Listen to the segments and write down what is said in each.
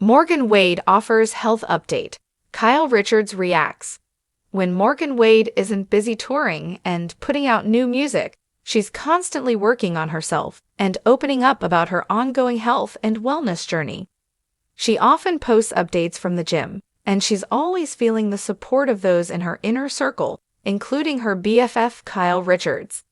Morgan Wade offers health update. Kyle Richards reacts. When Morgan Wade isn't busy touring and putting out new music, she's constantly working on herself and opening up about her ongoing health and wellness journey. She often posts updates from the gym, and she's always feeling the support of those in her inner circle, including her BFF Kyle Richards.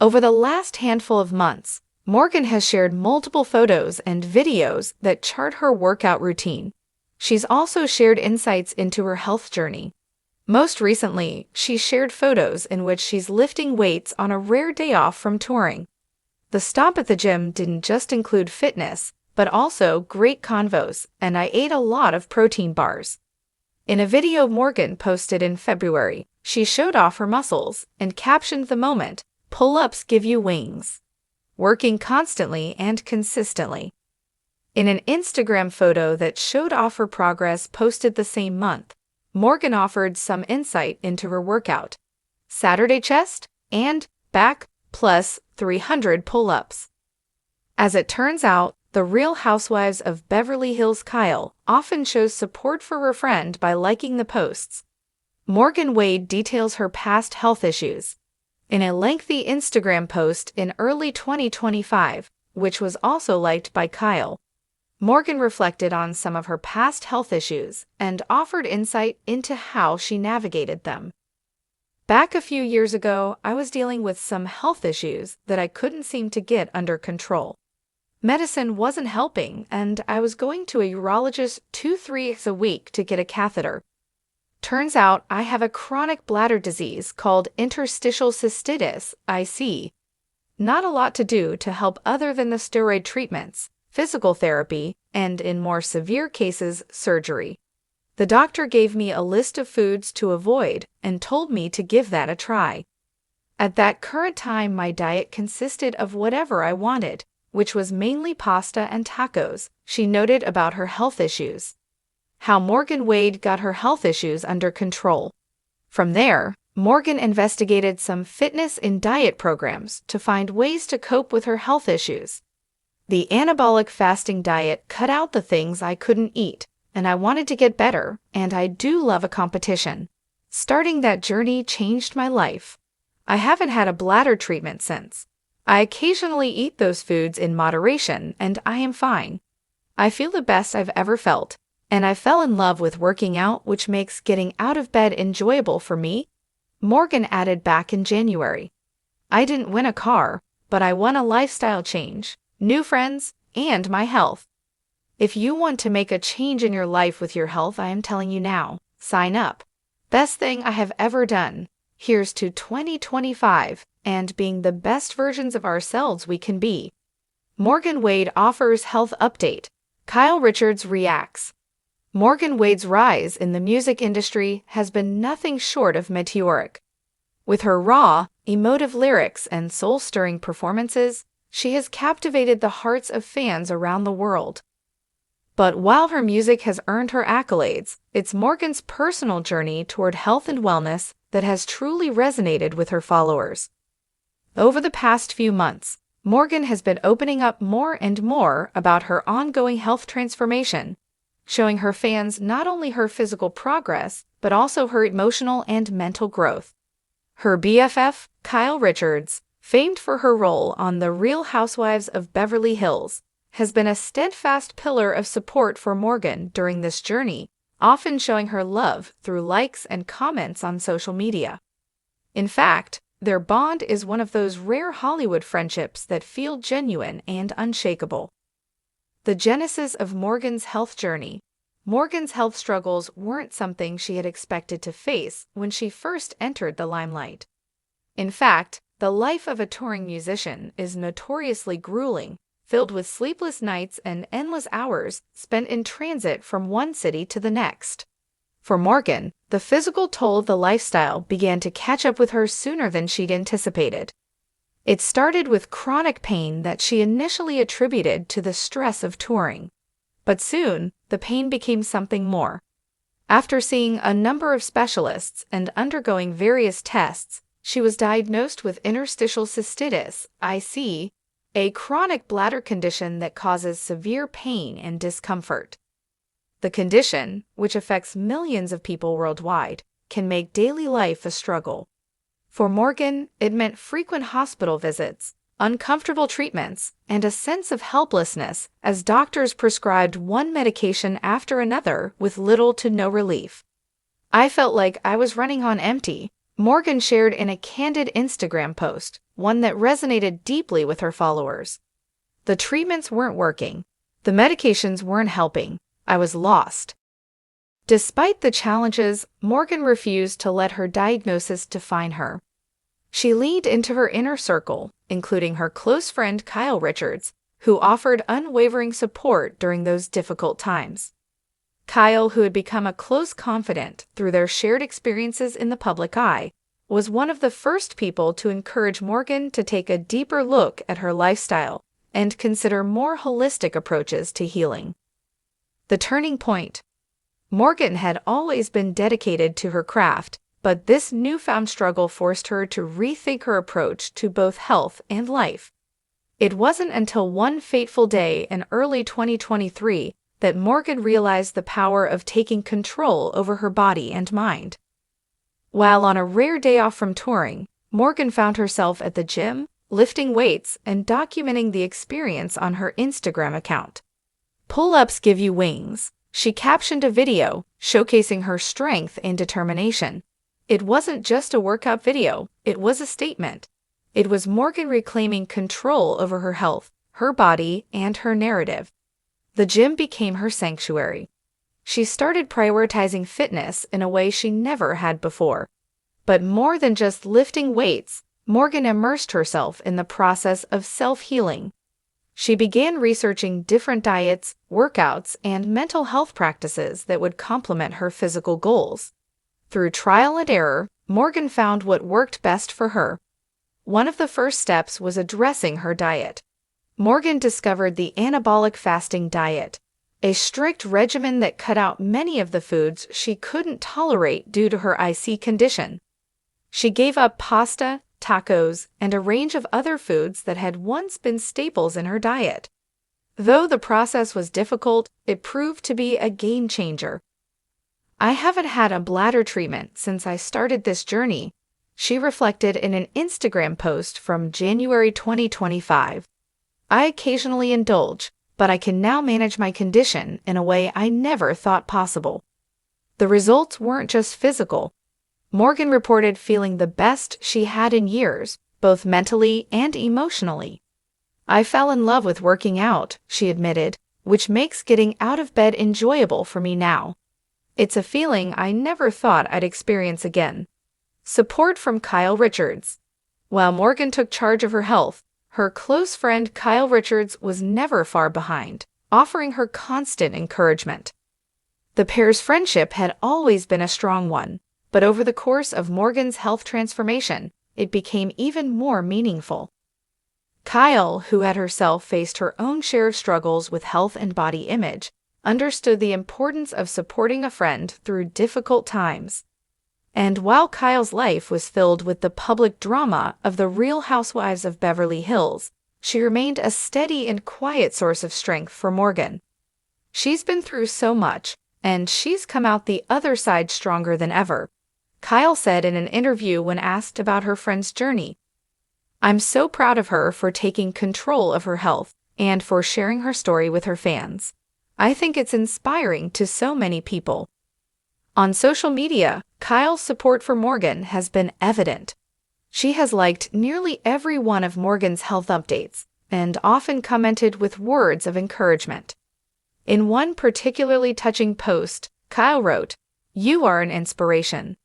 Over the last handful of months, Morgan has shared multiple photos and videos that chart her workout routine. She's also shared insights into her health journey. Most recently, she shared photos in which she's lifting weights on a rare day off from touring. The stop at the gym didn't just include fitness, but also great convos, and I ate a lot of protein bars. In a video Morgan posted in February, she showed off her muscles and captioned the moment, "Pull-ups give you wings." Working constantly and consistently. In an Instagram photo that showed off her progress posted the same month, Morgan offered some insight into her workout. Saturday chest and back plus 300 pull-ups. As it turns out, the Real Housewives of Beverly Hills Kyle often shows support for her friend by liking the posts. Morgan Wade details her past health issues. In a lengthy Instagram post in early 2025, which was also liked by Kyle, Morgan reflected on some of her past health issues and offered insight into how she navigated them. Back a few years ago, I was dealing with some health issues that I couldn't seem to get under control. Medicine wasn't helping, and I was going to a urologist 2-3 times a week to get a catheter. Turns out I have a chronic bladder disease called interstitial cystitis, IC. Not a lot to do to help other than the steroid treatments, physical therapy, and in more severe cases, surgery. The doctor gave me a list of foods to avoid and told me to give that a try. At that current time, my diet consisted of whatever I wanted, which was mainly pasta and tacos, she noted about her health issues. How Morgan Wade got her health issues under control. From there, Morgan investigated some fitness and diet programs to find ways to cope with her health issues. The anabolic fasting diet cut out the things I couldn't eat, and I wanted to get better, and I do love a competition. Starting that journey changed my life. I haven't had a bladder treatment since. I occasionally eat those foods in moderation, and I am fine. I feel the best I've ever felt. And I fell in love with working out, which makes getting out of bed enjoyable for me, Morgan added back in January. I didn't win a car, but I won a lifestyle change, new friends, and my health. If you want to make a change in your life with your health, I am telling you now, sign up. Best thing I have ever done. Here's to 2025 and being the best versions of ourselves we can be. Morgan Wade offers health update. Kyle Richards reacts. Morgan Wade's rise in the music industry has been nothing short of meteoric. With her raw, emotive lyrics and soul-stirring performances, she has captivated the hearts of fans around the world. But while her music has earned her accolades, it's Morgan's personal journey toward health and wellness that has truly resonated with her followers. Over the past few months, Morgan has been opening up more and more about her ongoing health transformation, showing her fans not only her physical progress, but also her emotional and mental growth. Her BFF, Kyle Richards, famed for her role on The Real Housewives of Beverly Hills, has been a steadfast pillar of support for Morgan during this journey, often showing her love through likes and comments on social media. In fact, their bond is one of those rare Hollywood friendships that feel genuine and unshakable. The genesis of Morgan's health journey. Morgan's health struggles weren't something she had expected to face when she first entered the limelight. In fact, the life of a touring musician is notoriously grueling, filled with sleepless nights and endless hours spent in transit from one city to the next. For Morgan, the physical toll of the lifestyle began to catch up with her sooner than she'd anticipated. It started with chronic pain that she initially attributed to the stress of touring. But soon, the pain became something more. After seeing a number of specialists and undergoing various tests, she was diagnosed with interstitial cystitis, IC, a chronic bladder condition that causes severe pain and discomfort. The condition, which affects millions of people worldwide, can make daily life a struggle. For Morgan, it meant frequent hospital visits, uncomfortable treatments, and a sense of helplessness as doctors prescribed one medication after another with little to no relief. "I felt like I was running on empty," Morgan shared in a candid Instagram post, one that resonated deeply with her followers. "The treatments weren't working. The medications weren't helping. I was lost." Despite the challenges, Morgan refused to let her diagnosis define her. She leaned into her inner circle, including her close friend Kyle Richards, who offered unwavering support during those difficult times. Kyle, who had become a close confidant through their shared experiences in the public eye, was one of the first people to encourage Morgan to take a deeper look at her lifestyle and consider more holistic approaches to healing. The turning point. Morgan had always been dedicated to her craft, but this newfound struggle forced her to rethink her approach to both health and life. It wasn't until one fateful day in early 2023 that Morgan realized the power of taking control over her body and mind. While on a rare day off from touring, Morgan found herself at the gym, lifting weights and documenting the experience on her Instagram account. "Pull-ups give you wings," she captioned a video showcasing her strength and determination. It wasn't just a workout video, it was a statement. It was Morgan reclaiming control over her health, her body, and her narrative. The gym became her sanctuary. She started prioritizing fitness in a way she never had before. But more than just lifting weights, Morgan immersed herself in the process of self-healing. She began researching different diets, workouts, and mental health practices that would complement her physical goals. Through trial and error, Morgan found what worked best for her. One of the first steps was addressing her diet. Morgan discovered the anabolic fasting diet, a strict regimen that cut out many of the foods she couldn't tolerate due to her IC condition. She gave up pasta, tacos, and a range of other foods that had once been staples in her diet. Though the process was difficult, it proved to be a game changer. "I haven't had a bladder treatment since I started this journey," she reflected in an Instagram post from January 2025. "I occasionally indulge, but I can now manage my condition in a way I never thought possible." The results weren't just physical. Morgan reported feeling the best she had in years, both mentally and emotionally. "I fell in love with working out," she admitted, "which makes getting out of bed enjoyable for me now. It's a feeling I never thought I'd experience again." Support from Kyle Richards. While Morgan took charge of her health, her close friend Kyle Richards was never far behind, offering her constant encouragement. The pair's friendship had always been a strong one, but over the course of Morgan's health transformation, it became even more meaningful. Kyle, who had herself faced her own share of struggles with health and body image, understood the importance of supporting a friend through difficult times. And while Kyle's life was filled with the public drama of the Real Housewives of Beverly Hills, she remained a steady and quiet source of strength for Morgan. "She's been through so much, and she's come out the other side stronger than ever," Kyle said in an interview when asked about her friend's journey. "I'm so proud of her for taking control of her health and for sharing her story with her fans. I think it's inspiring to so many people." On social media, Kyle's support for Morgan has been evident. She has liked nearly every one of Morgan's health updates and often commented with words of encouragement. In one particularly touching post, Kyle wrote, "You are an inspiration.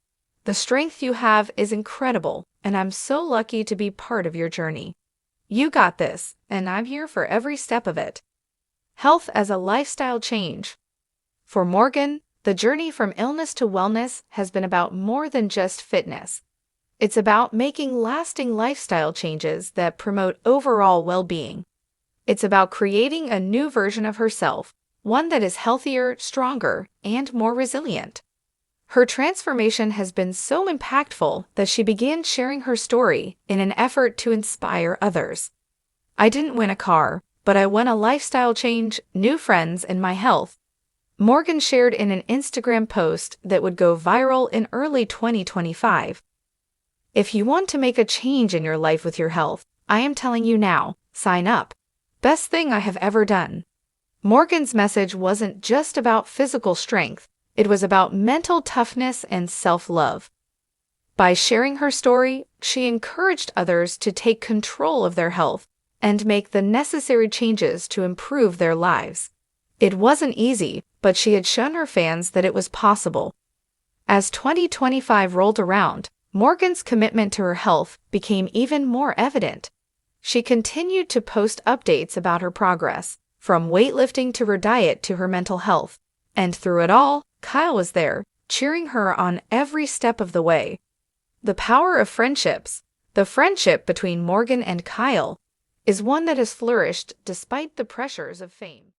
The strength you have is incredible, and I'm so lucky to be part of your journey. You got this, and I'm here for every step of it." Health as a lifestyle change. For Morgan, the journey from illness to wellness has been about more than just fitness. It's about making lasting lifestyle changes that promote overall well-being. It's about creating a new version of herself, one that is healthier, stronger, and more resilient. Her transformation has been so impactful that she began sharing her story in an effort to inspire others. "I didn't win a car, but I won a lifestyle change, new friends, and my health. Morgan shared in an Instagram post that would go viral in early 2025. If you want to make a change in your life with your health, I am telling you now, sign up. Best thing I have ever done. Morgan's message wasn't just about physical strength, it was about mental toughness and self-love. By sharing her story, she encouraged others to take control of their health and make the necessary changes to improve their lives. It wasn't easy, but she had shown her fans that it was possible. As 2025 rolled around, Morgan's commitment to her health became even more evident. She continued to post updates about her progress, from weightlifting to her diet to her mental health. And through it all, Kyle was there, cheering her on every step of the way. The power of friendships. The friendship between Morgan and Kyle is one that has flourished despite the pressures of fame.